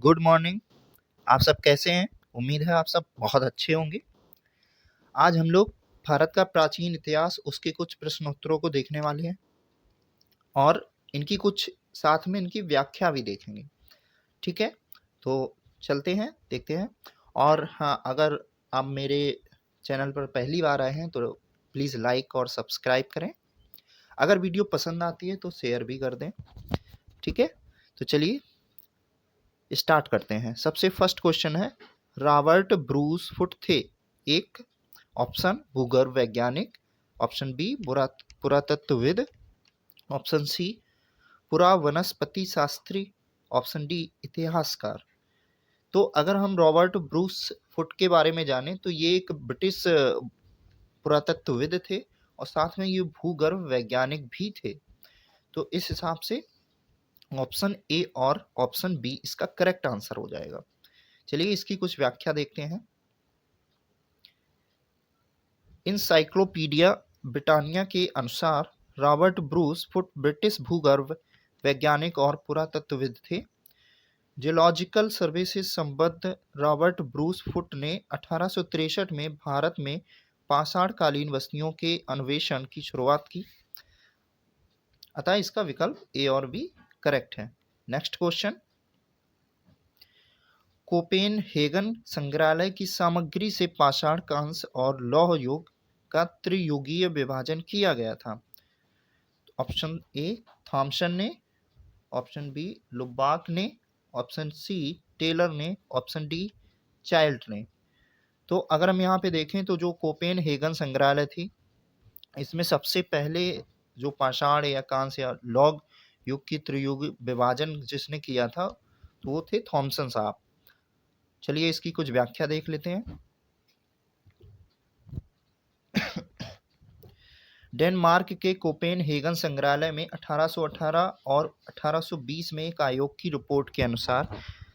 Good morning. आप सब कैसे हैं? उम्मीद है आप सब बहुत अच्छे होंगे। आज हम लोग भारत का प्राचीन इतिहास उसके कुछ प्रश्नोत्तरों को देखने वाले हैं और इनकी कुछ साथ में इनकी व्याख्या भी देखेंगे। ठीक है, तो चलते हैं, देखते हैं। और हाँ, अगर आप मेरे चैनल पर पहली बार आए हैं तो प्लीज़ लाइक और सब्सक्राइब करें। अगर वीडियो पसंद आती है तो शेयर भी कर दें। ठीक है, तो चलिए स्टार्ट करते हैं। सबसे फर्स्ट क्वेश्चन है, रॉबर्ट ब्रूस फुट थे एक? ऑप्शन भूगर्भ वैज्ञानिक, ऑप्शन बी पुरातत्वविद, ऑप्शन सी पुरा वनस्पति शास्त्री, ऑप्शन डी इतिहासकार। तो अगर हम रॉबर्ट ब्रूस फुट के बारे में जानें तो ये एक ब्रिटिश पुरातत्वविद थे और साथ में ये भूगर्भ वैज्ञानिक भी थे। तो इस हिसाब से ऑप्शन ए और ऑप्शन बी इसका करेक्ट आंसर हो जाएगा। चलिए इसकी कुछ व्याख्या देखते हैं। इनसाइक्लोपीडिया ब्रिटानिया के अनुसार रॉबर्ट ब्रूस फुट ब्रिटिश भूगर्भ वैज्ञानिक और पुरातत्वविद थे। जियोलॉजिकल सर्वे से संबद्ध रॉबर्ट ब्रूस फुट ने 1863 में भारत में पाषाणकालीन बस्तियों के अन्वेषण की शुरुआत की। अतः इसका विकल्प ए और बी करेक्ट है। नेक्स्ट क्वेश्चन, कोपेनहेगन संग्रहालय की सामग्री से पाषाण कांस्य और लौह युग का त्रियुगीय विभाजन किया गया था। ऑप्शन ए थॉमसन ने, ऑप्शन बी लुबाक ने, ऑप्शन सी टेलर ने, ऑप्शन डी चाइल्ड ने। तो अगर हम यहाँ पे देखें तो जो कोपेनहेगन संग्रहालय थी इसमें सबसे पहले जो पाषाण या कांस्य या लौह युग की त्रियुग विभाजन जिसने किया था तो वो थे थॉमसन साहब। चलिए इसकी कुछ व्याख्या देख लेते हैं। डेनमार्क के कोपेनहेगन संग्रहालय में 1818 और 1820 में एक आयोग की रिपोर्ट के अनुसार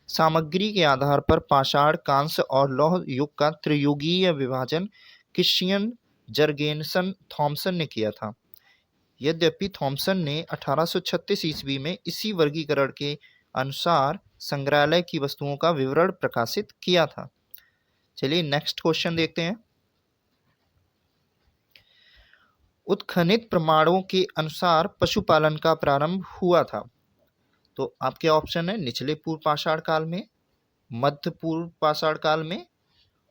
सामग्री के आधार पर पाषाण कांस्य और लौह युग का त्रियुगीय विभाजन क्रिश्चियन जर्गेनसन थॉमसन ने किया था। यद्यपि थॉमसन ने 1836 ईस्वी में इसी वर्गीकरण के अनुसार संग्रहालय की वस्तुओं का विवरण प्रकाशित किया था। चलिए नेक्स्ट क्वेश्चन देखते हैं। उत्खनित प्रमाणों के अनुसार पशुपालन का प्रारंभ हुआ था। तो आपके ऑप्शन है निचले पूर्व पाषाण काल में, मध्य पूर्व पाषाण काल में,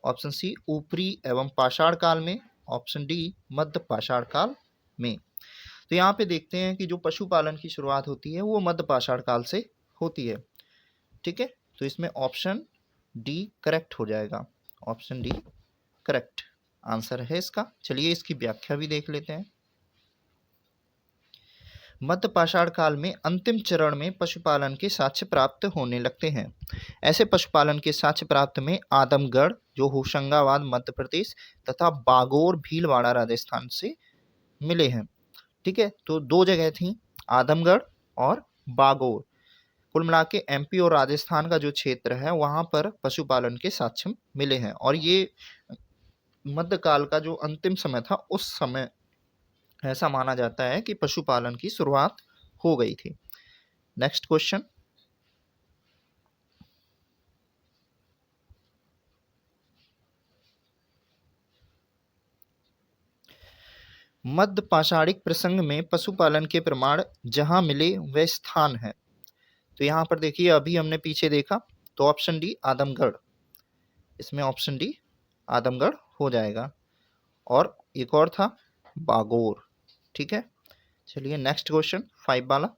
ऑप्शन सी ऊपरी एवं पाषाण काल में, ऑप्शन डी मध्य पाषाण काल में। तो यहाँ पे देखते हैं कि जो पशुपालन की शुरुआत होती है वो मध्य पाषाण काल से होती है। ठीक है, तो इसमें ऑप्शन डी करेक्ट हो जाएगा। ऑप्शन डी करेक्ट आंसर है इसका। चलिए इसकी व्याख्या भी देख लेते हैं। मध्य पाषाण काल में अंतिम चरण में पशुपालन के साक्ष्य प्राप्त होने लगते हैं। ऐसे पशुपालन के साक्ष्य प्राप्त में आदमगढ़ जो होशंगाबाद मध्य प्रदेश तथा बागोर भीलवाड़ा राजस्थान से मिले हैं। ठीक है, तो दो जगह थी, आदमगढ़ और बागोर। कुल मिला के एमपी और राजस्थान का जो क्षेत्र है वहां पर पशुपालन के साक्ष्य मिले हैं और ये मध्यकाल का जो अंतिम समय था उस समय ऐसा माना जाता है कि पशुपालन की शुरुआत हो गई थी। नेक्स्ट क्वेश्चन, मध्य पाषाणिक प्रसंग में पशुपालन के प्रमाण जहां मिले वह स्थान है। तो यहाँ पर देखिए अभी हमने पीछे देखा तो ऑप्शन डी आदमगढ़, इसमें ऑप्शन डी आदमगढ़ हो जाएगा। और एक और था बागोर। ठीक है, चलिए नेक्स्ट क्वेश्चन 5 वाला,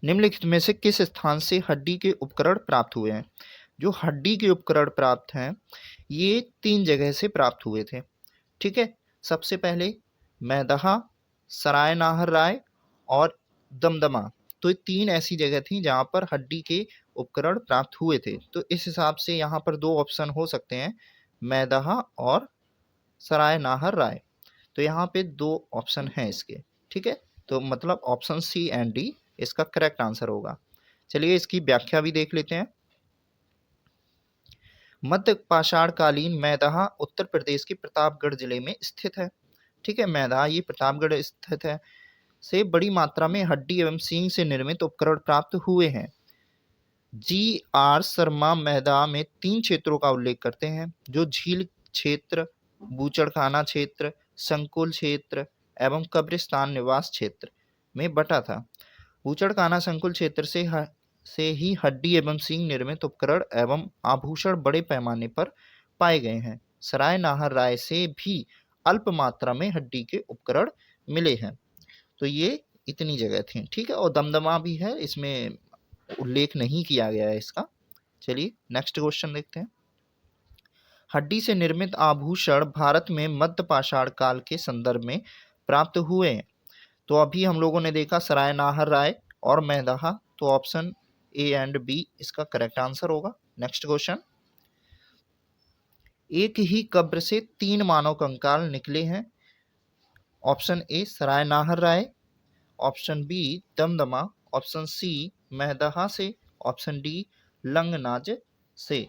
निम्नलिखित में से किस स्थान से हड्डी के उपकरण प्राप्त हुए हैं? जो हड्डी के उपकरण प्राप्त हैं ये 3 जगह से प्राप्त हुए थे। ठीक है, सबसे पहले मैदहा, सराय नाहर राय और दमदमा। तो ये 3 ऐसी जगह थी जहां पर हड्डी के उपकरण प्राप्त हुए थे। तो इस हिसाब से यहाँ पर 2 ऑप्शन हो सकते हैं, मैदहा और सराय नाहर राय। तो यहाँ पे 2 ऑप्शन हैं इसके। ठीक है, तो मतलब ऑप्शन सी एंड डी इसका करेक्ट आंसर होगा। चलिए इसकी व्याख्या भी देख लेते हैं। मध्य पाषाणकालीन मैदहा उत्तर प्रदेश के प्रतापगढ़ जिले में स्थित है। ठीक है, मैदहा ये प्रतापगढ़ स्थित है से बड़ी मात्रा में हड्डी एवं सींग से निर्मित उपकरण प्राप्त हुए हैं जी आर शर्मा मेहदा में 3 क्षेत्रों का उल्लेख करते हैं जो झील क्षेत्र, बूचड़खाना क्षेत्र, संकुल क्षेत्र एवं कब्रिस्तान निवास क्षेत्र में बटा था। बूचड़खाना संकुल क्षेत्र से ही हड्डी एवं सींग निर्मित उपकरण एवं आभूषण बड़े पैमाने पर पाए गए हैं। सराय नाहर राय से भी अल्प मात्रा में हड्डी के उपकरण मिले हैं। तो ये इतनी जगह थी, ठीक है। और दमदमा भी है, इसमें उल्लेख नहीं किया गया है इसका। चलिए नेक्स्ट क्वेश्चन देखते हैं। हड्डी से निर्मित आभूषण भारत में मध्य पाषाण काल के संदर्भ में प्राप्त हुए हैं। तो अभी हम लोगों ने देखा सराय नाहर राय और मैदाहा, तो ऑप्शन ए एंड बी इसका करेक्ट आंसर होगा। नेक्स्ट क्वेश्चन, एक ही कब्र से 3 मानव कंकाल निकले हैं। Option A Sarai Nahar Rai, option B Damdama, option C Mahadaha से, ऑप्शन डी लंगनाज से।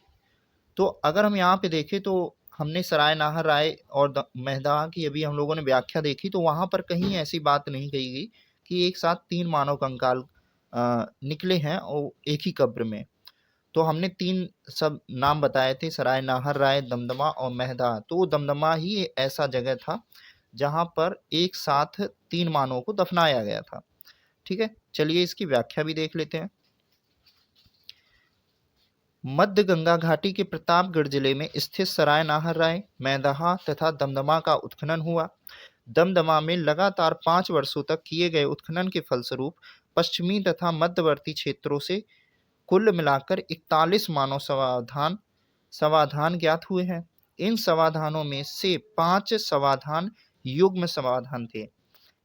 तो अगर हम यहाँ पे देखें तो हमने सराय नाहर राय और मैदाहा की अभी हम लोगों ने व्याख्या देखी, तो वहां पर कहीं ऐसी बात नहीं कही गई कि एक साथ 3 मानव कंकाल निकले हैं और एक ही कब्र में। तो हमने 3 सब नाम बताए थे, सराय नाहर राय, दमदमा और मैदाहा। तो दमदमा ही ऐसा जगह था जहां पर एक साथ 3 मानवों को दफनाया गया था, ठीक है। चलिए इसकी व्याख्या भी देख लेते हैं। मध्य गंगा घाटी के प्रतापगढ़ जिले में स्थित सराय नाहर राय, मैदाहा तथा दमदमा का उत्खनन हुआ। दमदमा में लगातार 5 वर्षों तक किए गए उत्खनन के फलस्वरूप पश्चिमी तथा मध्यवर्ती क्षेत्रों से कुल मिलाकर 41 मानव समाधान ज्ञात हुए हैं। इन समाधानों में से 5 समाधान युग्म समाधान थे,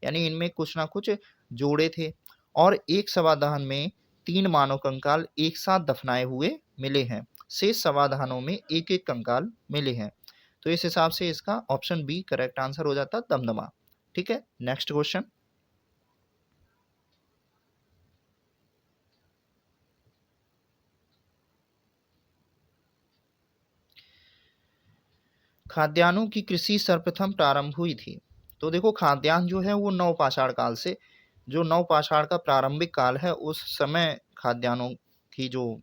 यानी इनमें कुछ ना कुछ जोड़े थे, और एक समाधान में 3 मानव कंकाल एक साथ दफनाए हुए मिले हैं। शेष समाधानों में एक एक कंकाल मिले हैं। तो इस हिसाब से इसका ऑप्शन बी करेक्ट आंसर हो जाता दमदमा, ठीक है। नेक्स्ट क्वेश्चन, खाद्यान्नों की कृषि सर्वप्रथम प्रारंभ हुई थी। तो देखो खाद्यान्न जो है वो नवपाषाण काल से, जो नवपाषाण का प्रारंभिक काल है उस समय खाद्यान्नों की जो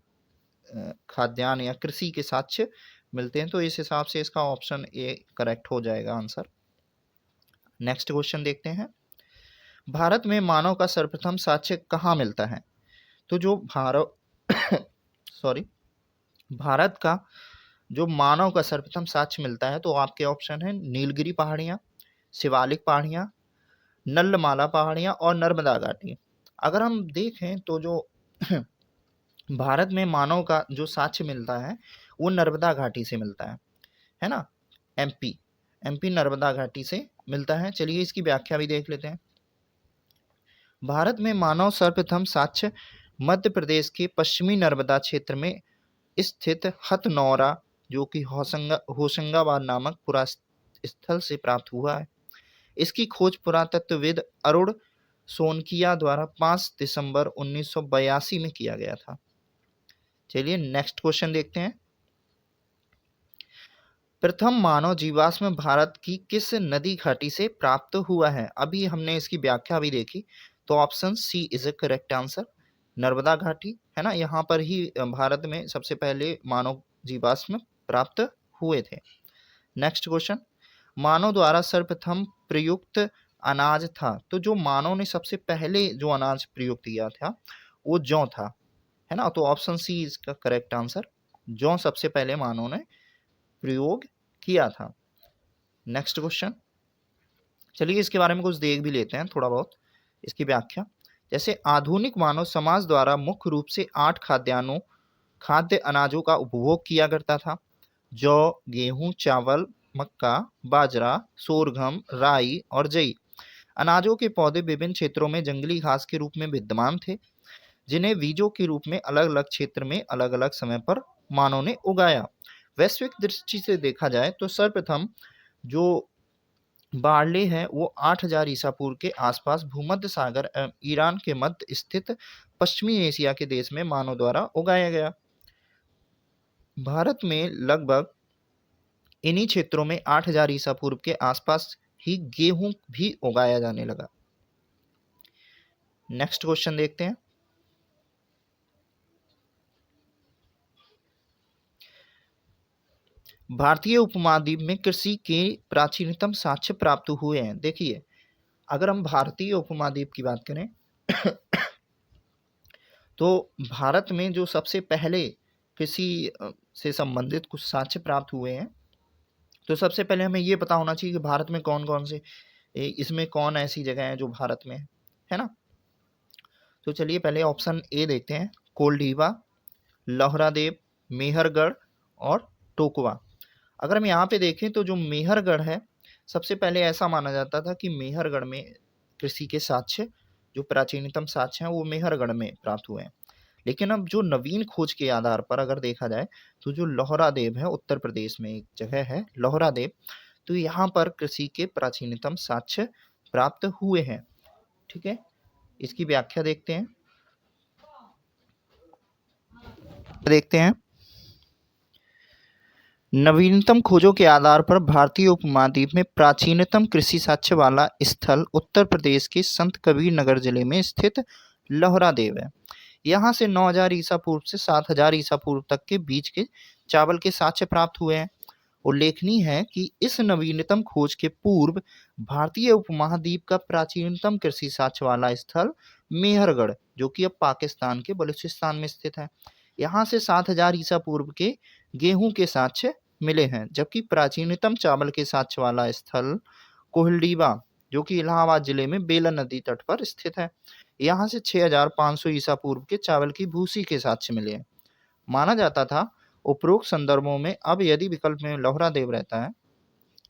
खाद्यान्न या कृषि के साक्ष्य मिलते हैं। तो इस हिसाब से इसका ऑप्शन ए करेक्ट हो जाएगा आंसर। नेक्स्ट क्वेश्चन देखते हैं। भारत में मानव का सर्वप्रथम साक्ष्य कहाँ मिलता है? तो जो भारत सॉरी भारत का जो मानव का सर्वप्रथम साक्ष्य मिलता है, तो आपके ऑप्शन है नीलगिरी पहाड़ियाँ, शिवालिक पहाड़ियाँ, नल्लमाला पहाड़ियाँ और नर्मदा घाटी। अगर हम देखें तो जो भारत में मानव का जो साक्ष्य मिलता है वो नर्मदा घाटी से मिलता है ना। एमपी नर्मदा घाटी से मिलता है। चलिए इसकी व्याख्या भी देख लेते हैं। भारत में मानव सर्वप्रथम साक्ष्य मध्य प्रदेश के पश्चिमी नर्मदा क्षेत्र में स्थित हथनौरा, जो कि होशंगाबाद नामक पुरास्थल से प्राप्त हुआ है। इसकी खोज पुरातत्वविद अरुण सोनकिया द्वारा 5 दिसंबर 1982 में किया गया था। चलिए नेक्स्ट क्वेश्चन देखते हैं। प्रथम मानव जीवाश्म भारत की किस नदी घाटी से प्राप्त हुआ है? अभी हमने इसकी व्याख्या भी देखी, तो option C is a correct answer, Narmada घाटी है ना। यहाँ पर ही भारत में सबसे पहले मानव जीवाश्म प्राप्त हुए थे। नेक्स्ट क्वेश्चन, मानव द्वारा सर्वप्रथम प्रयुक्त अनाज था। तो जो मानव ने सबसे पहले जो अनाज प्रयुक्त किया था वो जौ था, है ना। तो ऑप्शन सी इसका करेक्ट आंसर, जौ सबसे पहले मानव ने प्रयोग किया था। नेक्स्ट क्वेश्चन, चलिए इसके बारे में कुछ देख भी लेते हैं थोड़ा बहुत इसकी व्याख्या। जैसे आधुनिक मानव समाज द्वारा मुख्य रूप से 8 खाद्य अनाजों का उपभोग किया करता था। जौ, गेहूं, चावल, मक्का, बाजरा, सोरगम, राई और जई। अनाजों के पौधे विभिन्न क्षेत्रों में जंगली घास के रूप में विद्यमान थे, जिन्हें बीजों के रूप में अलग अलग क्षेत्र में अलग अलग समय पर मानव ने उगाया। वैश्विक दृष्टि से देखा जाए तो सर्वप्रथम जो बार्ले है वो 8000 ईसा पूर्व के आसपास भूमध्य सागर एवं ईरान के मध्य स्थित पश्चिमी एशिया के देश में मानव द्वारा उगाया गया। भारत में लगभग इन्हीं क्षेत्रों में 8000 ईसा पूर्व के आसपास ही गेहूं भी उगाया जाने लगा। नेक्स्ट क्वेश्चन देखते हैं। भारतीय उपमहाद्वीप में कृषि के प्राचीनतम साक्ष्य प्राप्त हुए हैं। देखिए, अगर हम भारतीय उपमहाद्वीप की बात करें तो भारत में जो सबसे पहले कृषि से संबंधित कुछ साक्ष्य प्राप्त हुए हैं, तो सबसे पहले हमें ये पता होना चाहिए कि भारत में कौन कौन से इसमें कौन ऐसी जगह है जो भारत में है ना। तो चलिए पहले ऑप्शन ए देखते हैं, कोल्डीवा, लोहरादेव, मेहरगढ़ और टोकवा। अगर हम यहाँ पे देखें तो जो मेहरगढ़ है, सबसे पहले ऐसा माना जाता था कि मेहरगढ़ में कृषि के साक्ष्य, जो प्राचीनतम साक्ष्य हैं वो मेहरगढ़ में प्राप्त हुए हैं। लेकिन अब जो नवीन खोज के आधार पर अगर देखा जाए तो जो लोहरादेव है, उत्तर प्रदेश में एक जगह है लोहरादेव, तो यहाँ पर कृषि के प्राचीनतम साक्ष्य प्राप्त हुए हैं। ठीक है, इसकी व्याख्या देखते हैं। नवीनतम खोजों के आधार पर भारतीय उपमहाद्वीप में प्राचीनतम कृषि साक्ष्य वाला स्थल उत्तर प्रदेश के संत कबीर नगर जिले में स्थित लोहरादेव है। यहाँ से 9000 ईसा पूर्व से 7000 ईसा पूर्व तक के बीच के चावल के साक्ष्य प्राप्त हुए हैं। उल्लेखनीय है कि इस नवीनतम खोज के पूर्व भारतीय उपमहाद्वीप का प्राचीनतम कृषि साक्ष्य वाला स्थल मेहरगढ़, जो कि अब पाकिस्तान के बलूचिस्तान में स्थित है, यहाँ से 7000 ईसा पूर्व के गेहूं के साक्ष्य मिले हैं। जबकि प्राचीनतम चावल के साक्ष्य वाला स्थल कोहलडीबा, जो कि इलाहाबाद जिले में बेलन नदी तट पर स्थित है, यहाँ से 6500 ईसा पूर्व के चावल की भूसी के साक्ष्य मिले हैं। माना जाता था उपरोक्त संदर्भों में अब यदि विकल्प में लोहरादेव रहता है,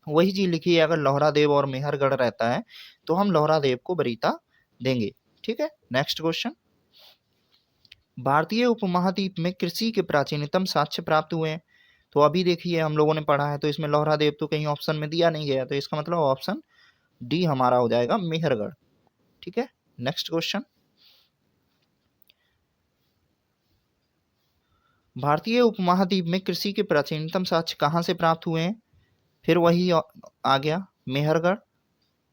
वही चीज लिखी है, अगर लोहरादेव और मेहरगढ़ रहता है तो हम लोहरादेव को वरीयता देंगे। ठीक है, नेक्स्ट क्वेश्चन, भारतीय उपमहाद्वीप में कृषि के प्राचीनतम साक्ष्य प्राप्त हुए हैं। तो अभी देखिए हम लोगों ने पढ़ा है, तो इसमें लोहरादेव तो कहीं ऑप्शन में दिया नहीं गया, तो इसका मतलब ऑप्शन डी हमारा हो जाएगा, मेहरगढ़। ठीक है, नेक्स्ट क्वेश्चन, भारतीय उपमहाद्वीप में कृषि के प्राचीनतम साक्ष्य कहाँ से प्राप्त हुए हैं? फिर वही आ गया, मेहरगढ़।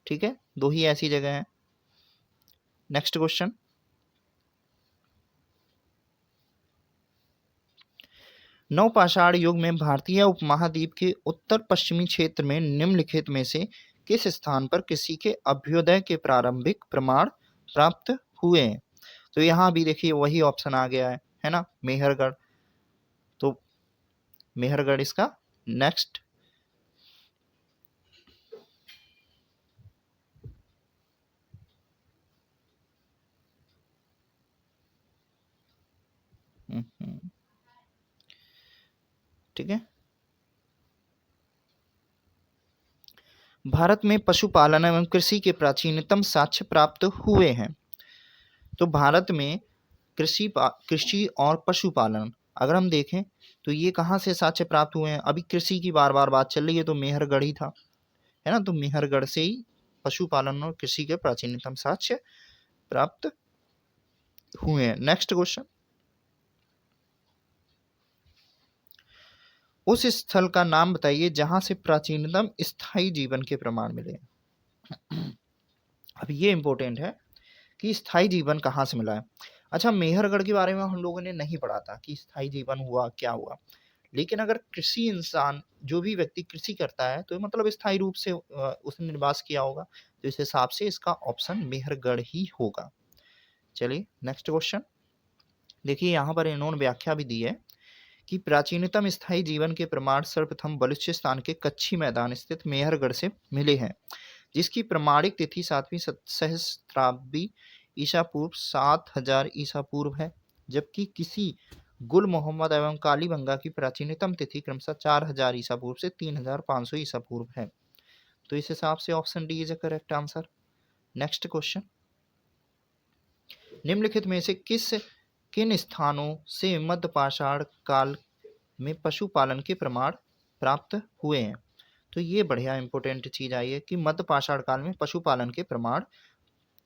ठीक है, दो ही ऐसी जगह है। नेक्स्ट क्वेश्चन, नवपाषाण युग में भारतीय उपमहाद्वीप के उत्तर पश्चिमी क्षेत्र में निम्नलिखित में से किस स्थान पर कृषि के अभ्युदय के प्रारंभिक प्रमाण प्राप्त हुए हैं? तो यहाँ भी देखिए वही ऑप्शन आ गया है ना, मेहरगढ़। तो मेहरगढ़ इसका नेक्स्ट। ठीक है, भारत में पशुपालन एवं कृषि के प्राचीनतम साक्ष्य प्राप्त हुए हैं। तो भारत में कृषि और पशुपालन अगर हम देखें तो ये कहाँ से साक्ष्य प्राप्त हुए हैं? अभी कृषि की बार बार बात चल रही है, तो मेहरगढ़ ही था, है ना। तो मेहरगढ़ से ही पशुपालन और कृषि के प्राचीनतम साक्ष्य प्राप्त हुए हैं। नेक्स्ट क्वेश्चन, उस स्थल का नाम बताइए जहां से प्राचीनतम स्थायी जीवन के प्रमाण मिले। अब ये इंपॉर्टेंट है कि स्थायी जीवन कहाँ से मिला है। अच्छा, मेहरगढ़ के बारे में हम लोगों ने नहीं पढ़ा था कि स्थायी जीवन हुआ क्या हुआ, लेकिन अगर कृषि इंसान, जो भी व्यक्ति कृषि करता है, तो मतलब स्थायी रूप से उसने निवास किया होगा, तो इस हिसाब से इसका ऑप्शन मेहरगढ़ ही होगा। चलिए नेक्स्ट क्वेश्चन, देखिए यहाँ पर इन्होंने व्याख्या भी दी है कि प्राचीनतम स्थायी जीवन के प्रमाण सर्वप्रथम बलूचिस्तान के कच्छी मैदान स्थित मेहरगढ़ से मिले हैं, जिसकी प्रमाणिक तिथि 7वीं सहस्त्राब्दी ईसा पूर्व 7000 ईसा पूर्व है। जबकि किसी गुल मोहम्मद एवं कालीबंगा की प्राचीनतम तिथि क्रमशः 4000 ईसा पूर्व से 3500 ईसा पूर्व है। तो इस हिसाब से option D is the correct answer. Next question, निम्नलिखित में से किन स्थानों से मध्यपाषाण काल में पशुपालन के प्रमाण प्राप्त हुए हैं? तो ये बढ़िया इंपॉर्टेंट चीज आई है कि मध्यपाषाण काल में पशुपालन के प्रमाण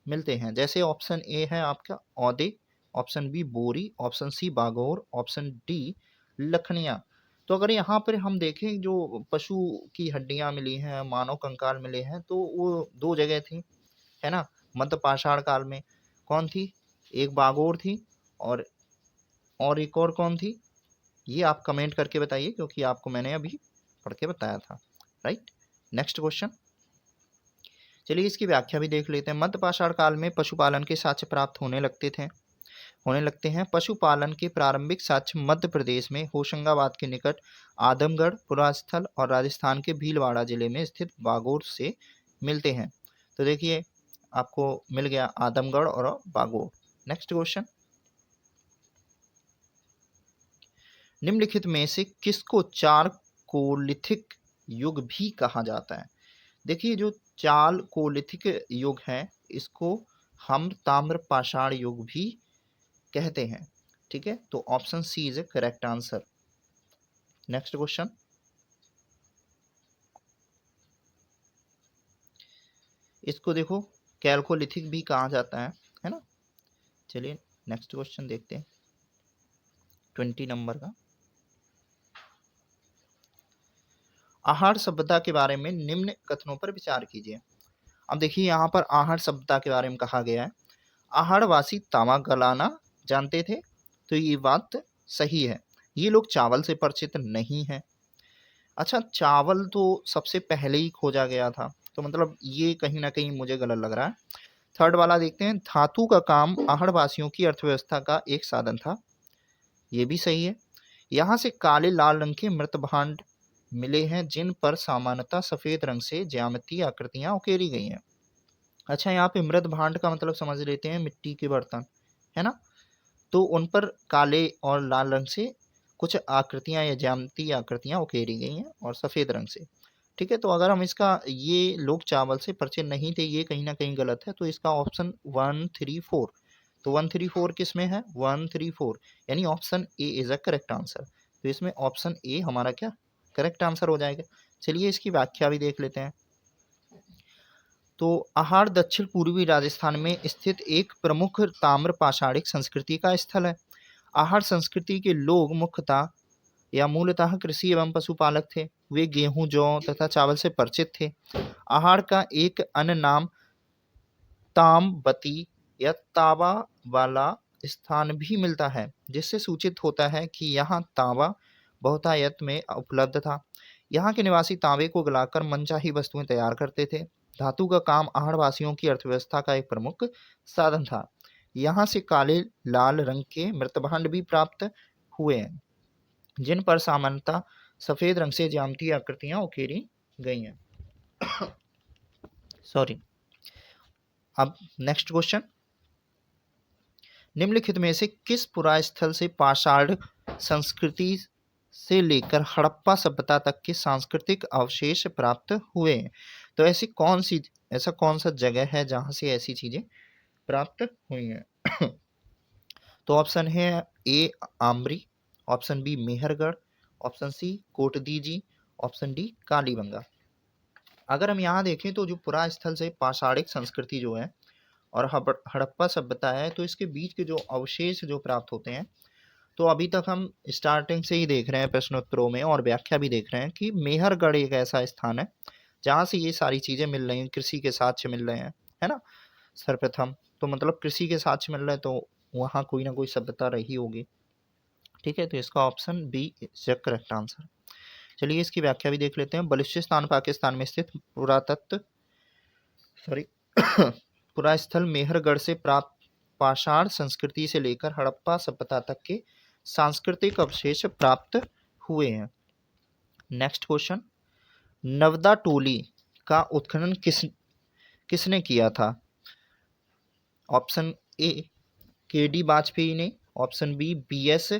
मिलते हैं। जैसे ऑप्शन ए है आपका औदे, option B Bori, option C Bagor, option D Lakhaniya. तो अगर यहाँ पर हम देखें जो पशु की हड्डियां मिली हैं, मानव कंकाल मिले हैं, तो वो दो जगह थी, है ना, मध्यपाषाण काल में। कौन थी? एक बागौर थी, और एक और कौन थी? ये आप कमेंट करके बताइए, क्योंकि आपको मैंने अभी पढ़ के बताया था, राइट। नेक्स्ट क्वेश्चन, चलिए इसकी व्याख्या भी देख लेते हैं। मध्य पाषाण काल में पशुपालन के साक्ष्य प्राप्त होने लगते हैं। पशुपालन के प्रारंभिक साक्ष्य मध्य प्रदेश में होशंगाबाद के निकट आदमगढ़ पुरास्थल और राजस्थान के भीलवाड़ा जिले में स्थित बागोर से मिलते हैं। तो देखिए आपको मिल गया आदमगढ़ और बागोर। नेक्स्ट क्वेश्चन, निम्नलिखित में से किसको चारकोलिथिक युग भी कहा जाता है? देखिए जो चारकोलिथिक युग है इसको हम ताम्र पाषाण युग भी कहते हैं, ठीक है। तो option C is a correct answer. Next question, इसको देखो कैल्कोलिथिक भी कहा जाता है ना। चलिए नेक्स्ट क्वेश्चन देखते हैं 20 नंबर का। आहार सभ्यता के बारे में निम्न कथनों पर विचार कीजिए। अब देखिए यहाँ पर आहार सभ्यता के बारे में कहा गया है, आहारवासी तांबा गलाना जानते थे, तो ये बात सही है। ये लोग चावल से परिचित नहीं है। अच्छा, चावल तो सबसे पहले ही खोजा गया था, तो मतलब ये कहीं ना कहीं मुझे गलत लग रहा है। थर्ड वाला देखते हैं, धातु का काम आहारवासियों की अर्थव्यवस्था का एक साधन था, ये भी सही है। यहाँ से काले लाल रंग के मृत भांड मिले हैं जिन पर सामान्यतः सफेद रंग से ज्यामितीय आकृतियां उकेरी गई हैं। अच्छा, यहाँ पे मृत भांड का मतलब समझ लेते हैं मिट्टी के बर्तन, है ना। तो उन पर काले और लाल रंग से कुछ आकृतियां या ज्यामितीय आकृतियां उकेरी गई हैं और सफेद रंग से, ठीक है। तो अगर हम इसका ये लोग चावल से परिचित नहीं थे, ये कहीं ना कहीं गलत है, तो इसका ऑप्शन 1, 3, 4, तो 1, 3, 4 किस में है? 1, 3, 4, यानी option A is a correct answer. तो इसमें ऑप्शन ए हमारा क्या करेक्ट आंसर हो जाएगा। चलिए इसकी व्याख्या भी देख लेते हैं। तो आहार दक्षिण पूर्वी राजस्थान में स्थित एक प्रमुख ताम्र पाषाणिक संस्कृति का स्थल है। आहार संस्कृति के लोग मुख्यतः या मूलतः कृषि एवं पशुपालक थे। वे गेहूं, जौ तथा चावल से परिचित थे। आहार का एक अन्य नाम ताम्बती या तांबा वाला स्थान भी मिलता है, जिससे सूचित होता है कि यहाँ तांबा बहुतायत में उपलब्ध था। यहाँ के निवासी तांबे को गलाकर मनचाही वस्तुएं तैयार करते थे। धातु का काम आहारवासियों की अर्थव्यवस्था का एक प्रमुख साधन था। यहाँ से काले लाल रंग के मृतभांड भी प्राप्त हुए हैं जिन पर सामान्यतः सफेद रंग से ज्यामितीय आकृतियां उकेरी गई हैं। सॉरी। अब नेक्स्ट क्वेश्चन, निम्नलिखित में से किस पुरास्थल से पाषाण संस्कृति से लेकर हड़प्पा सभ्यता तक के सांस्कृतिक अवशेष प्राप्त हुए हैं? तो ऐसा कौन सा जगह है जहां से ऐसी चीजें प्राप्त हुई हैं? तो ऑप्शन है A Amri, option B Mehrgarh, option C Kotdiji, option D Kalibangan. अगर हम यहाँ देखें तो जो पुरा स्थल से पाषाणिक संस्कृति जो है और हड़प्पा सभ्यता है, तो इसके बीच के जो अवशेष जो प्राप्त होते हैं, तो अभी तक हम स्टार्टिंग से ही देख रहे हैं प्रश्नोत्तरों में और व्याख्या भी देख रहे हैं कि मेहरगढ़ एक ऐसा स्थान है जहाँ से ये सारी चीजें मिल रही हैं, कृषि के साक्ष्य मिल रहे हैं, है ना। सर्वप्रथम तो मतलब कृषि के साक्ष्य मिल रहे हैं, तो वहाँ कोई ना कोई सभ्यता रही होगी, ठीक है। तो इसका option B is the correct answer. चलिए इसकी व्याख्या भी देख लेते हैं। बलूचिस्तान पाकिस्तान में स्थित पुरास्थल मेहरगढ़ से प्राप्त पाषाण संस्कृति से लेकर हड़प्पा सभ्यता तक के सांस्कृतिक अवशेष प्राप्त हुए हैं। नेक्स्ट क्वेश्चन, नवदा टोली का उत्खनन किसने किया था? ऑप्शन ए केडी वाजपेयी ने, ऑप्शन बी बीएस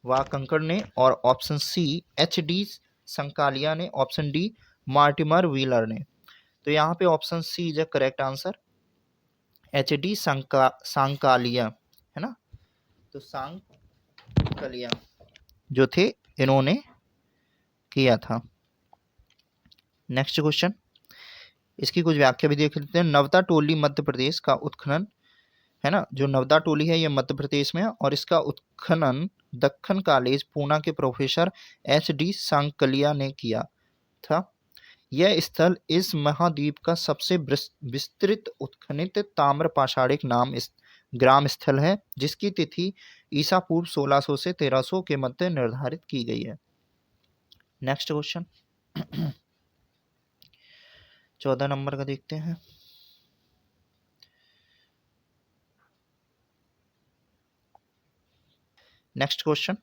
वाकंकड़ ने और ऑप्शन सी एचडी संकालिया ने, ऑप्शन डी मार्टिमर व्हीलर ने। तो यहाँ पे option C is a correct answer, HD Sankalia, है ना। तो सांकालिया जो थे इन्होंने किया था। नेक्स्ट क्वेश्चन, इसकी कुछ व्याख्या भी देख लेते हैं। नवदा टोली मध्य प्रदेश का उत्खनन, है ना, जो नवदा टोली है ये मध्य प्रदेश में है और इसका उत्खनन दक्कन कॉलेज पूना के प्रोफेसर एचडी सांकलिया ने किया था। यह स्थल इस महाद्वीप का सबसे विस्तृत उत्खनित ताम्र पाषाणिक ग्राम स्थल है, जिसकी तिथि ईसा पूर्व 1600 से 1300 के मध्य निर्धारित की गई है। नेक्स्ट क्वेश्चन 14 नंबर का देखते हैं। नेक्स्ट क्वेश्चन,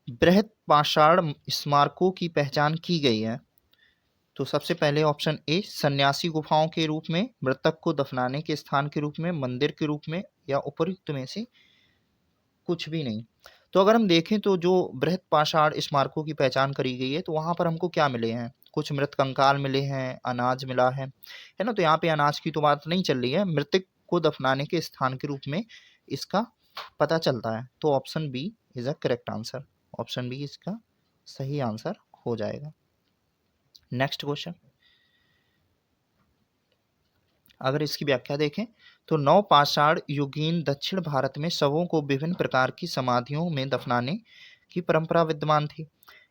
बृहद पाषाण स्मारकों की पहचान की गई है। तो सबसे पहले ऑप्शन ए, सन्यासी गुफाओं के रूप में, मृतक को दफनाने के स्थान के रूप में, मंदिर के रूप में, या उपयुक्त में से कुछ भी नहीं। तो अगर हम देखें तो जो बृहद पाषाण स्मारकों की पहचान करी गई है तो वहां पर हमको क्या मिले हैं, कुछ मृत कंकाल मिले हैं, अनाज मिला है ना। तो यहाँ पे अनाज की तो बात नहीं चल रही है, मृतक को दफनाने के स्थान के रूप में इसका पता चलता है। तो option B is a correct answer. Option B इसका सही आंसर हो जाएगा। नेक्स्ट क्वेश्चन, अगर इसकी व्याख्या देखें तो नवपाषाण युगीन दक्षिण भारत में शवों को विभिन्न प्रकार की समाधियों में दफनाने की परंपरा विद्यमान थी।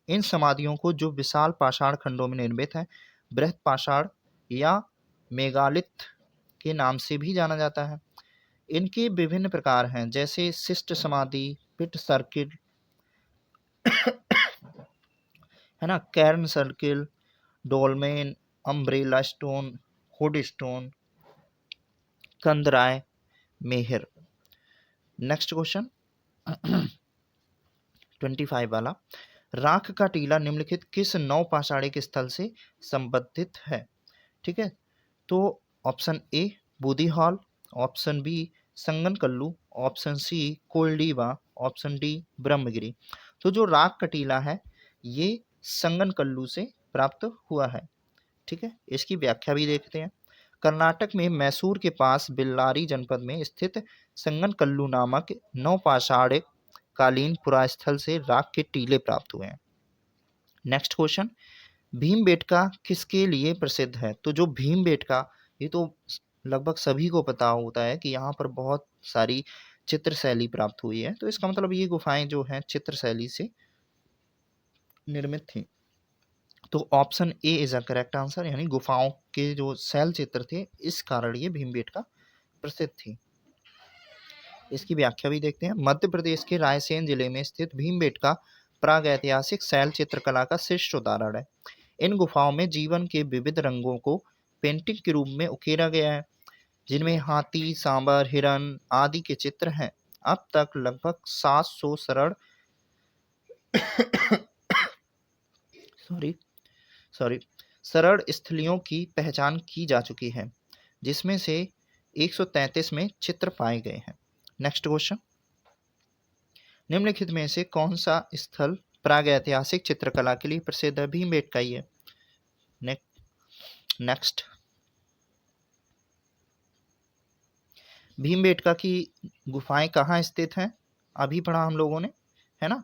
इन समाधियों को जो विशाल पाषाण खंडों में निर्मित है, बृहद पाषाण या मेगालिथ के नाम से भी जाना जाता है। इनके विभिन्न प्रकार हैं, जैसे शिष्ट समाधि, पिट सर्किल, है ना, cairn circle, dolmen, umbrella stone, hood stone, कंदराय, मेहर। नेक्स्ट क्वेश्चन 25 वाला, राख का टीला निम्नलिखित किस नवपाषाणिक स्थल से संबंधित है। ठीक है, तो option A Budihal, option B Sanganakallu, option C Koldihwa, option D Brahmagiri. तो जो राख का टीला है ये संगनकल्लू से प्राप्त हुआ है। ठीक है, इसकी व्याख्या भी देखते हैं। कर्नाटक में मैसूर के पास बेल्लारी जनपद में स्थित संगनकल्लू नामक नवपाषाणिक कालीन पुरास्थल से राख के टीले प्राप्त हुए हैं। नेक्स्ट क्वेश्चन, भीमबेटका किसके लिए प्रसिद्ध है। तो जो भीमबेटका, ये तो लगभग सभी को पता होता है कि यहाँ पर बहुत सारी चित्रशैली प्राप्त हुई है। तो इसका मतलब ये गुफाएं जो हैं चित्रशैली से निर्मित थी। तो option A is a correct answer, यानी गुफाओं के जो शैल चित्र थे इस कारण ये भीमबेटका प्रसिद्ध थी। इसकी व्याख्या भी देखते हैं। मध्य प्रदेश के रायसेन जिले में स्थित भीमबेटका प्राग ऐतिहासिक शैल चित्रकला का श्रेष्ठ उदाहरण है। इन गुफाओं में जीवन के विविध रंगों को पेंटिंग के रूप में उकेरा गया है, जिनमें हाथी, सांबर, हिरन आदि के चित्र हैं। अब तक लगभग 700 सरल सॉरी सॉरी सरल स्थलियों की पहचान की जा चुकी है, जिसमें से 133 में चित्र पाए गए हैं। नेक्स्ट क्वेश्चन, निम्नलिखित में से कौन सा स्थल प्राग ऐतिहासिक चित्रकला के लिए प्रसिद्ध है। भीमबेटका ही है। नेक्स्ट, भीमबेटका की गुफाएं कहाँ स्थित हैं, अभी पढ़ा हम लोगों ने, है ना।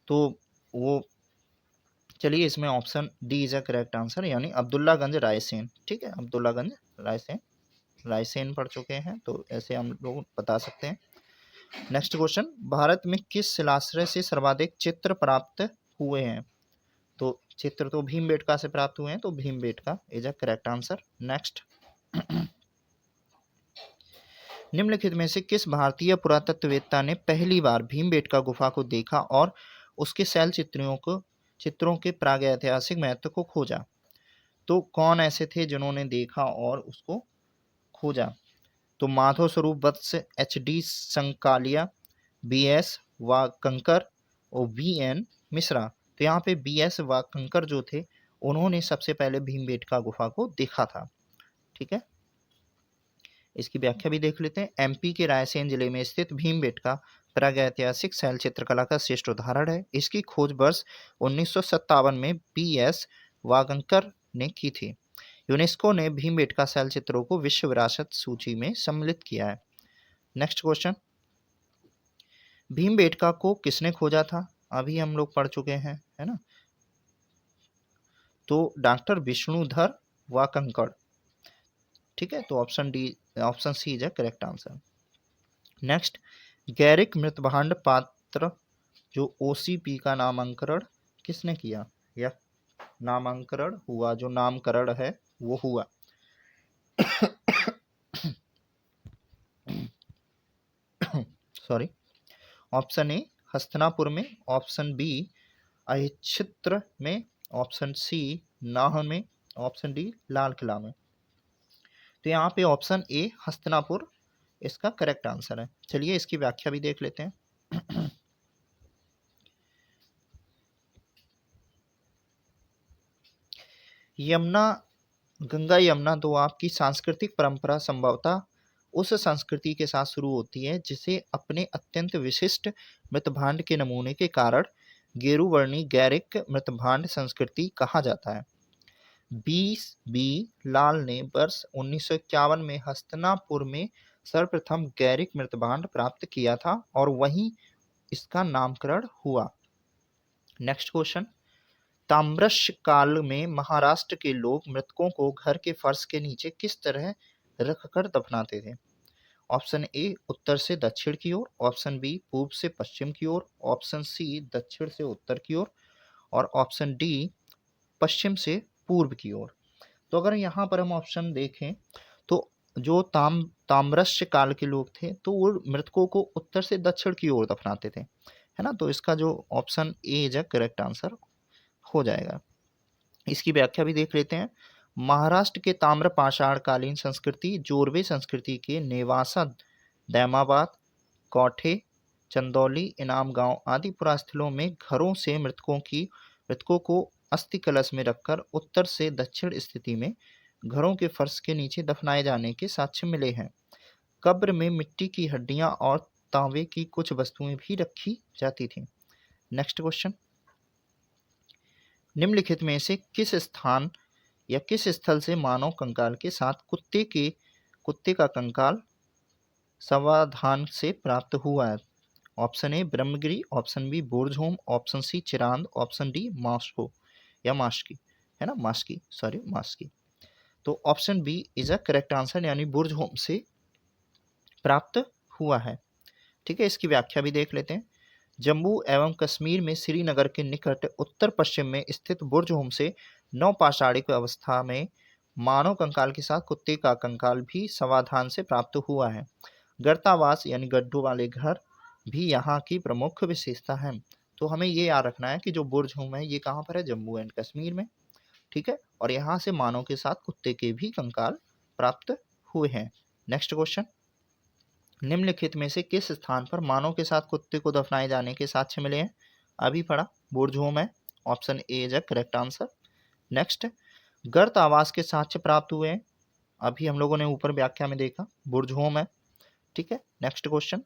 तो वो चलिए, इसमें option D is a correct answer, यानी अब्दुल्लागंज रायसेन। ठीक है, अब्दुल्लागंज रायसेन, रायसेन पढ़ चुके हैं तो ऐसे हम लोग बता सकते हैं। नेक्स्ट क्वेश्चन, भारत में किस शिलाश्रय से सर्वाधिक चित्र प्राप्त हुए हैं। तो चित्र तो भीमबेटका से प्राप्त हुए हैं, तो Bhimbetka is a correct answer. Next, निम्नलिखित में से किस भारतीय पुरातत्ववेत्ता ने पहली बार भीमबेटका गुफा को देखा और उसके शैल चित्रों के प्रागैतिहासिक महत्व को खोजा। तो कौन ऐसे थे जिन्होंने देखा और उसको खोजा। तो Madho Swarup Vats, H D Sankalia, B S Wakankar और वी एन मिश्रा। तो यहाँ पे बी एस वाकंकर जो थे उन्होंने सबसे पहले भीमबेटका गुफा को देखा था। ठीक है, इसकी व्याख्या भी देख लेते हैं। एमपी के रायसेन जिले में स्थित भीमबेटका प्रागैतिहासिक शैल चित्रकला का श्रेष्ठ उदाहरण है। इसकी खोज वर्ष 1957 में बी एस वागंकर ने की थी। यूनेस्को ने भीमबेटका शैल चित्रों को विश्व विरासत सूची में सम्मिलित किया है। नेक्स्ट क्वेश्चन, भीमबेटका को किसने खोजा था, अभी हम लोग पढ़ चुके हैं, है ना। तो डॉक्टर विष्णुधर वाकंकर। ठीक है, तो option C is a correct answer. Next, गैरिक मृतभांड पात्र जो ओसीपी का नामांकन किसने किया, या नामांकन हुआ, जो नामकरण है वो हुआ। सॉरी, ऑप्शन ए हस्तिनापुर में, ऑप्शन बी अहिच्छत्र में, ऑप्शन सी नाहन में, ऑप्शन डी लाल किला में। तो यहाँ पे ऑप्शन ए हस्तिनापुर इसका करेक्ट आंसर है। चलिए इसकी व्याख्या भी देख लेते हैं। यमुना, गंगा यमुना दोआब की सांस्कृतिक परंपरा संभवतः उस संस्कृति के साथ शुरू होती है जिसे अपने अत्यंत विशिष्ट मृतभांड के नमूने के कारण गेरुवर्णी गैरिक मृतभांड संस्कृति कहा जाता है। बी लाल ने वर्ष 1951 में हस्तिनापुर में सर्वप्रथम गैरिक मृतभांड प्राप्त किया था और वहीं इसका नामकरण हुआ। नेक्स्ट क्वेश्चन, ताम्रश काल में महाराष्ट्र के लोग मृतकों को घर के फर्श के नीचे किस तरह रखकर दफनाते थे? ऑप्शन ए उत्तर से दक्षिण की ओर, ऑप्शन बी पूर्व से पश्चिम की ओर, ऑप्शन सी दक्षिण से उत्तर की ओर और ऑप्शन डी पश्चिम से पूर्व की ओर। तो अगर यहाँ पर हम ऑप्शन देखें तो जो ताम्रश काल के लोग थे तो वो मृतकों को उत्तर से दक्षिण की ओर दफनाते थे, है ना। तो इसका जो option A is correct answer हो जाएगा। इसकी व्याख्या भी देख लेते हैं। महाराष्ट्र के ताम्र पाषाण कालीन संस्कृति जोरवे संस्कृति के नेवासा, दैमाबाद, कौठे, चंदौली, इनाम गांव आदि पुरास्थलों में घरों से मृतकों को अस्थि कलश में रखकर उत्तर से दक्षिण स्थिति में घरों के फर्श के नीचे दफनाए जाने के साक्ष्य मिले हैं। कब्र में मिट्टी की हड्डियां और तांबे की कुछ वस्तुएं भी रखी जाती थीं। नेक्स्ट क्वेश्चन, निम्नलिखित में से किस स्थान या किस स्थल से मानव कंकाल के साथ कुत्ते का कंकाल समाधान से प्राप्त हुआ है? Option A Brahmagiri, option B Burzahom, option C Chirand, option D मास्को या मास्की, है ना, मास्की। तो option B is a correct answer, यानी बुर्जहोम से प्राप्त हुआ है। ठीक है, इसकी व्याख्या भी देख लेते हैं। जम्मू एवं कश्मीर में श्रीनगर के निकट उत्तर पश्चिम में स्थित बुर्जहोम से नवपाषाणिक अवस्था में मानव कंकाल के साथ कुत्ते का कंकाल भी समाधान से प्राप्त हुआ है। गर्तावास यानी गड्ढों वाले घर भी यहाँ की प्रमुख विशेषता है। तो हमें ये याद रखना है कि जो बुर्जहोम है ये कहाँ पर है? जम्मू एंड कश्मीर में। ठीक है, और यहाँ से मानव के साथ कुत्ते के भी कंकाल प्राप्त हुए हैं। नेक्स्ट क्वेश्चन, निम्नलिखित में से किस स्थान पर मानव के साथ कुत्ते को दफनाए जाने के साक्ष्य मिले हैं? अभी पढ़ा, बुर्जहोम है, option A is correct answer. Next, गर्त आवास के साक्ष्य प्राप्त हुए हैं, अभी हम लोगों ने ऊपर व्याख्या में देखा, बुर्जहोम है। ठीक है, नेक्स्ट क्वेश्चन,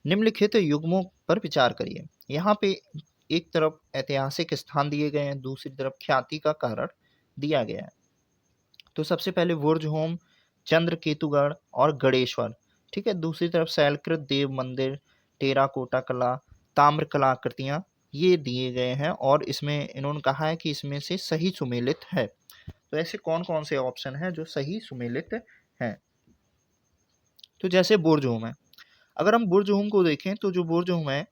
निम्नलिखित युग्मों पर विचार करिए। यहाँ पे एक तरफ ऐतिहासिक स्थान दिए गए हैं, दूसरी तरफ ख्याति का कारण दिया गया है। तो सबसे पहले बुर्जहोम, चंद्रकेतुगढ़ और गणेश्वर। ठीक है, दूसरी तरफ शैलकृत देव मंदिर, टेराकोटा कला, ताम्र कलाकृतियां ये दिए गए हैं और इसमें इन्होंने कहा है कि इसमें से सही सुमेलित है। तो ऐसे कौन कौन से ऑप्शन हैं जो सही सुमेलित हैं? तो जैसे बुर्जहोम है, अगर हम बुर्जहोम को देखें तो जो बुर्जहोम है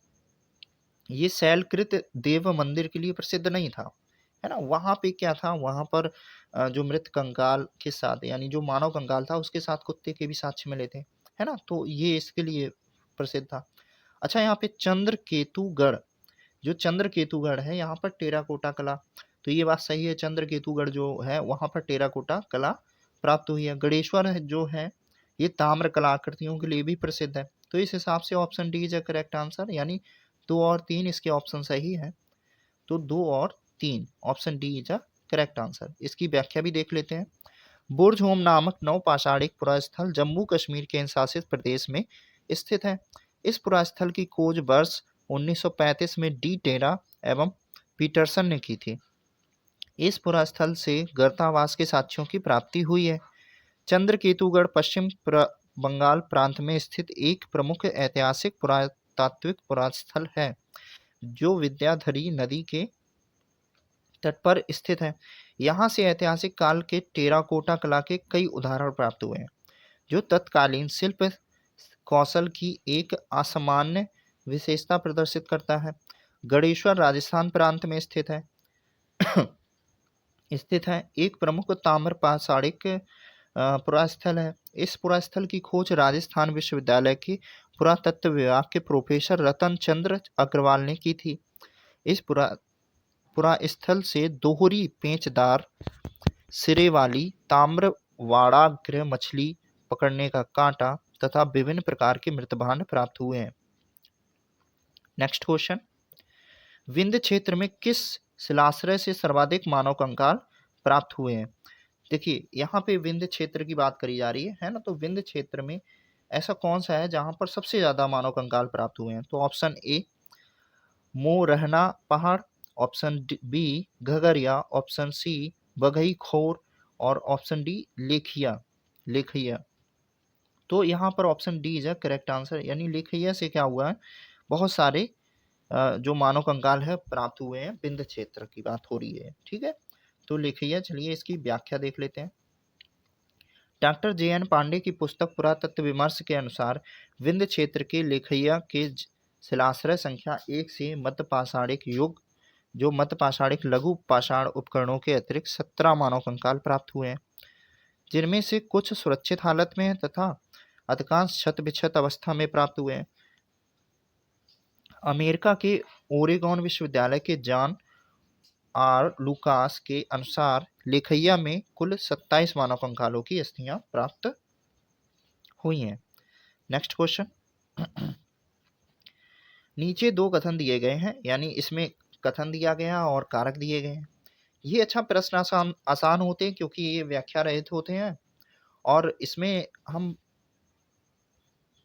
ये शैलकृत देव मंदिर के लिए प्रसिद्ध नहीं था, है ना। वहाँ पे क्या था, वहाँ पर जो मृत कंकाल के साथ यानी जो मानव कंकाल था उसके साथ कुत्ते के भी साक्ष्य मिले थे, है ना। तो ये इसके लिए प्रसिद्ध था। अच्छा, यहाँ पे चंद्रकेतुगढ़, जो चंद्रकेतुगढ़ है यहाँ पर टेराकोटा कला, तो ये बात सही है, चंद्रकेतुगढ़ जो है वहाँ पर टेराकोटा कला प्राप्त हुई है। गणेश्वर जो है ये ताम्र कलाकृतियों के लिए भी प्रसिद्ध है। तो इस हिसाब से option D is correct answer, यानी 2 और 3 इसके ऑप्शन सही है। तो 2 और 3 option D is correct answer. इसकी व्याख्या भी देख लेते हैं। बुर्जहोम नामक नवपाषाणिक पुरास्थल जम्मू कश्मीर के शासित प्रदेश में स्थित है। इस पुरास्थल की खोज वर्ष 1935 में डी टेरा एवं पीटरसन ने की थी। इस पुरास्थल से गर्तावास के साक्ष्यों की प्राप्ति हुई है। चंद्रकेतुगढ़ पश्चिम बंगाल प्रांत में स्थित एक प्रमुख ऐतिहासिक पुरातात्विक पुरास्थल है जो विद्याधरी नदी के तट पर स्थित है। यहाँ से ऐतिहासिक काल के टेराकोटा कला के कई उदाहरण प्राप्त हुए हैं जो तत्कालीन शिल्प कौशल की एक असामान्य विशेषता प्रदर्शित करता है। गणेश्वर राजस्थान प्रांत में स्थित है एक प्रमुख ताम्र पाषाणिक पुरास्थल है। इस पुरास्थल की खोज राजस्थान विश्वविद्यालय के पुरातत्व विभाग के प्रोफेसर रतन चंद्र अग्रवाल ने की थी। इस पुरास्थल से दोहरी पेंचदार सिरे वाली ताम्र वाड़ाग्र मछली पकड़ने का कांटा तथा विभिन्न प्रकार के मृतभांड प्राप्त हुए हैं। नेक्स्ट क्वेश्चन, विंध्य क्षेत्र में किस शिलाश्रय से सर्वाधिक मानव कंकाल प्राप्त हुए हैं? देखिए यहाँ पे विंध्य क्षेत्र की बात करी जा रही है ना, तो विंध्य क्षेत्र में ऐसा कौन सा है जहां पर सबसे ज्यादा मानव कंकाल प्राप्त हुए हैं? तो option A Morhana Pahar, option B Ghagharia, option C Baghai Khor और ऑप्शन डी लेखिया लेखैया। तो यहाँ पर option D is correct answer, यानी लेखैया से क्या हुआ है, बहुत सारे जो मानव कंकाल है प्राप्त हुए हैं। विंध्य क्षेत्र की बात हो रही है, ठीक है। तो लेखैया, चलिए इसकी व्याख्या देख लेते हैं। Doctor JN. पांडे की पुस्तक पुरातत्व विमर्श के अनुसार विंध्य क्षेत्र के लेखैया के शिलाश्रय संख्या 1 से मध्य पाषाणिक युग, जो मध्य पाषाणिक लघु पाषाण उपकरणों के अतिरिक्त 17 मानव कंकाल प्राप्त हुए हैं, जिनमें से कुछ सुरक्षित हालत में है तथा अधिकांश क्षत विक्षत अवस्था में प्राप्त हुए हैं। अमेरिका के ओरेगॉन विश्वविद्यालय के जॉन आर लुकास के अनुसार लेखैया में कुल 27 मानव कंकालों की अस्थियां प्राप्त हुई हैं। नेक्स्ट क्वेश्चन, नीचे दो कथन दिए गए हैं, यानी इसमें कथन दिया गया और कारक दिए गए हैं। ये अच्छा प्रश्न आसान होते हैं क्योंकि ये व्याख्या रहित होते हैं और इसमें हम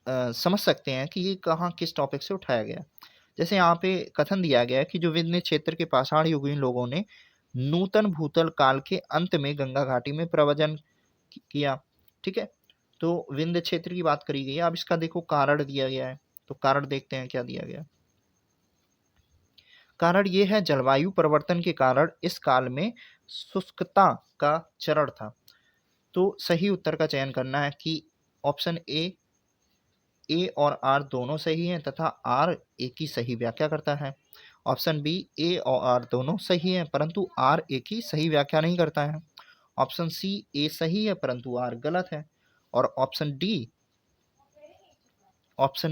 समझ सकते हैं कि ये कहाँ किस टॉपिक से उठाया गया। जैसे यहाँ पे कथन दिया गया है कि जो विंध्य क्षेत्र के पाषाण युगीन लोगों ने नूतन भूतल काल के अंत में गंगा घाटी में प्रव्रजन किया, ठीक है। तो विंध्य क्षेत्र की बात करी गई है। अब इसका देखो कारण दिया गया है, तो कारण देखते हैं क्या दिया गया। कारण ये है जलवायु परिवर्तन के कारण इस काल में शुष्कता का चरण था। तो सही उत्तर का चयन करना है कि ऑप्शन ए और आर दोनों सही हैं तथा आर ए की सही व्याख्या करता है। ऑप्शन बी ए और आर दोनों सही हैं परंतु आर ए की सही व्याख्या नहीं करता है। ऑप्शन सी ए सही है परंतु आर गलत है। और ऑप्शन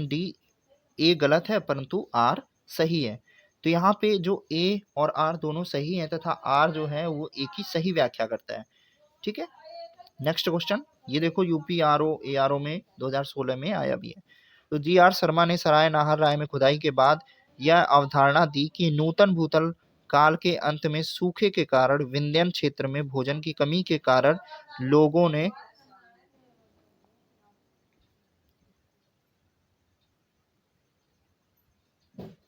डी ए गलत है परंतु आर सही है। तो यहाँ पे जो ए और आर दोनों सही हैं तथा आर जो है वो ए की सही व्याख्या करता है, ठीक है। नेक्स्ट क्वेश्चन, ये देखो यूपी ARO में 2016 में आया भी है। तो GR शर्मा ने सराय नाहर राय में खुदाई के बाद यह अवधारणा दी कि नूतन भूतल काल के अंत में सूखे के कारण विंध्यन क्षेत्र में भोजन की कमी के कारण लोगों ने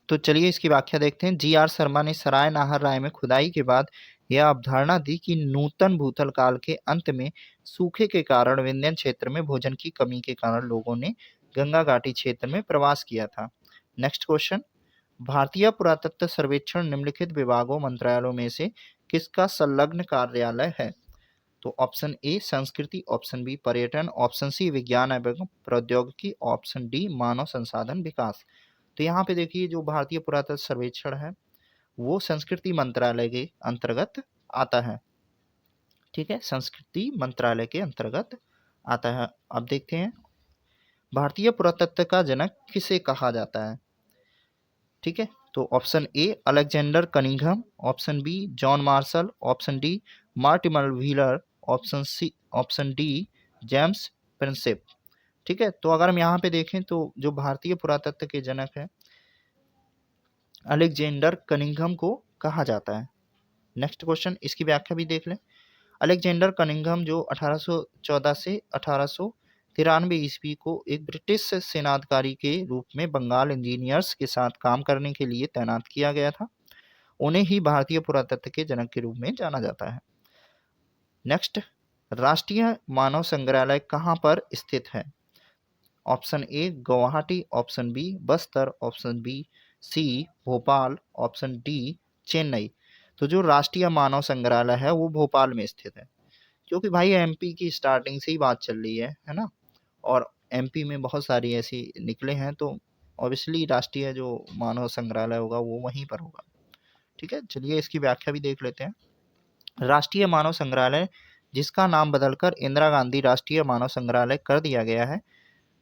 तो चलिए इसकी व्याख्या देखते हैं। GR शर्मा ने सराय नाहर राय में खुदाई के बाद यह अवधारणा दी कि नूतन भूतल काल के अंत में सूखे के कारण विंध्यन क्षेत्र में भोजन की कमी के कारण लोगों ने गंगा घाटी क्षेत्र में प्रवास किया था। नेक्स्ट क्वेश्चन, भारतीय पुरातत्व सर्वेक्षण निम्नलिखित विभागों मंत्रालयों में से किसका संलग्न कार्यालय है? तो ऑप्शन ए संस्कृति, ऑप्शन बी पर्यटन, ऑप्शन सी विज्ञान एवं प्रौद्योगिकी, ऑप्शन डी मानव संसाधन विकास। तो यहाँ पे देखिए जो भारतीय पुरातत्व सर्वेक्षण है वो संस्कृति मंत्रालय के अंतर्गत आता है, ठीक है, संस्कृति मंत्रालय के अंतर्गत आता है। अब देखते हैं भारतीय पुरातत्व का जनक किसे कहा जाता है, ठीक है। तो option A Alexander Cunningham, option B John Marshall, option D Mortimer Wheeler, option D James Prinsep, ठीक है। तो अगर हम यहाँ पे देखें तो जो भारतीय पुरातत्व के जनक है अलेक्जेंडर कनिंघम को कहा जाता है। नेक्स्ट क्वेश्चन, इसकी व्याख्या भी देख लें। अलेक्जेंडर कनिंघम जो 1814 से 1893 ईस्वी को एक ब्रिटिश सेनाधिकारी के रूप में बंगाल इंजीनियर्स के साथ काम करने के लिए तैनात किया गया था, उन्हें ही भारतीय पुरातत्व के जनक के रूप में जाना जाता है। नेक्स्ट, राष्ट्रीय मानव संग्रहालय कहाँ पर स्थित है? Option A Guwahati, option B Bastar, option B C Bhopal, option D Chennai. तो जो राष्ट्रीय मानव संग्रहालय है वो भोपाल में स्थित है, क्योंकि भाई एमपी की स्टार्टिंग से ही बात चल रही है ना, और एमपी में बहुत सारी ऐसी निकले हैं तो ऑब्वियसली राष्ट्रीय जो मानव संग्रहालय होगा वो वहीं पर होगा, ठीक है। चलिए इसकी व्याख्या भी देख लेते हैं। राष्ट्रीय मानव संग्रहालय जिसका नाम बदलकर इंदिरा गांधी राष्ट्रीय मानव संग्रहालय कर दिया गया है,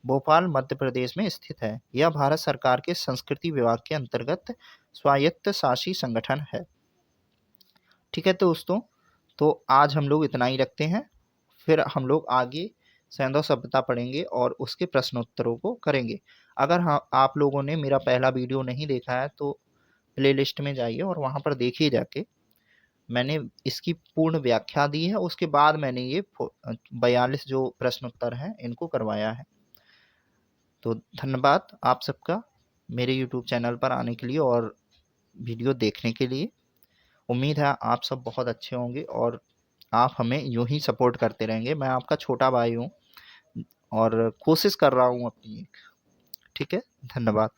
भोपाल मध्य प्रदेश में स्थित है। यह भारत सरकार के संस्कृति विभाग के अंतर्गत स्वायत्त शासी संगठन है। ठीक है दोस्तों, तो आज हम लोग इतना ही रखते हैं। फिर हम लोग आगे सैंधव सभ्यता पढ़ेंगे और उसके प्रश्नोत्तरों को करेंगे। अगर हाँ आप लोगों ने मेरा पहला वीडियो नहीं देखा है तो प्लेलिस्ट में जाइए और वहाँ पर देखिए जाके, मैंने इसकी पूर्ण व्याख्या दी है। उसके बाद मैंने ये 42 जो प्रश्नोत्तर हैं इनको करवाया है। तो धन्यवाद आप सबका मेरे YouTube चैनल पर आने के लिए और वीडियो देखने के लिए। उम्मीद है आप सब बहुत अच्छे होंगे और आप हमें यूं ही सपोर्ट करते रहेंगे। मैं आपका छोटा भाई हूँ और कोशिश कर रहा हूँ अपनी एक। ठीक है, धन्यवाद।